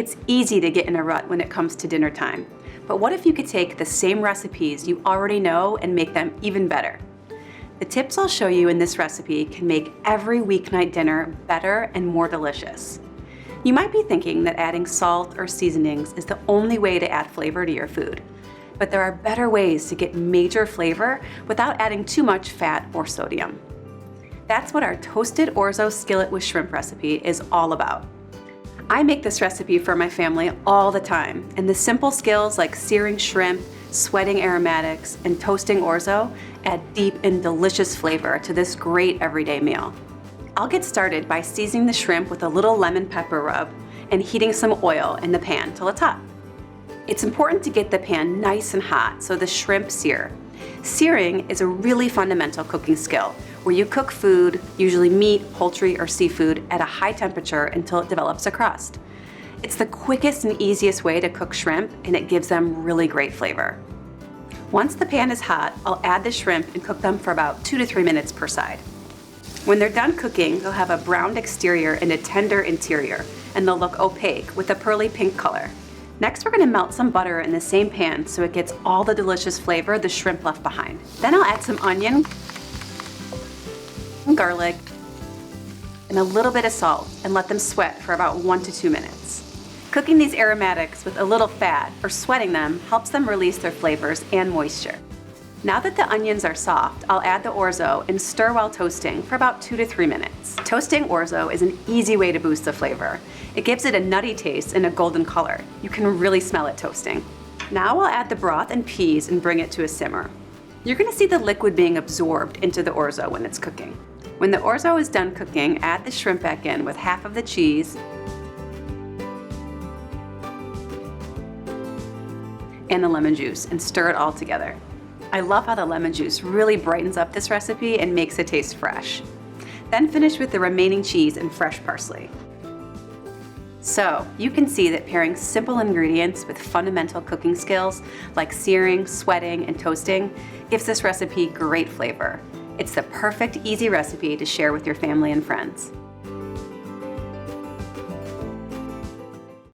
It's easy to get in a rut when it comes to dinner time. But what if you could take the same recipes you already know and make them even better? The tips I'll show you in this recipe can make every weeknight dinner better and more delicious. You might be thinking that adding salt or seasonings is the only way to add flavor to your food. But there are better ways to get major flavor without adding too much fat or sodium. That's what our toasted orzo skillet with shrimp recipe is all about. I make this recipe for my family all the time, and the simple skills like searing shrimp, sweating aromatics, and toasting orzo add deep and delicious flavor to this great everyday meal. I'll get started by seasoning the shrimp with a little lemon pepper rub and heating some oil in the pan till it's hot. It's important to get the pan nice and hot so the shrimp sear. Searing is a really fundamental cooking skill where you cook food, usually meat, poultry, or seafood, at a high temperature until it develops a crust. It's the quickest and easiest way to cook shrimp, and it gives them really great flavor. Once the pan is hot, I'll add the shrimp and cook them for about 2 to 3 minutes per side. When they're done cooking, they'll have a browned exterior and a tender interior, and they'll look opaque with a pearly pink color. Next, we're going to melt some butter in the same pan so it gets all the delicious flavor the shrimp left behind. Then I'll add some onion, garlic, and a little bit of salt and let them sweat for about 1 to 2 minutes. Cooking these aromatics with a little fat or sweating them helps them release their flavors and moisture. Now that the onions are soft, I'll add the orzo and stir while toasting for about 2 to 3 minutes. Toasting orzo is an easy way to boost the flavor. It gives it a nutty taste and a golden color. You can really smell it toasting. Now I'll add the broth and peas and bring it to a simmer. You're going to see the liquid being absorbed into the orzo when it's cooking. When the orzo is done cooking, add the shrimp back in with half of the cheese and the lemon juice and stir it all together. I love how the lemon juice really brightens up this recipe and makes it taste fresh. Then finish with the remaining cheese and fresh parsley. So you can see that pairing simple ingredients with fundamental cooking skills like searing, sweating, and toasting gives this recipe great flavor. It's the perfect, easy recipe to share with your family and friends.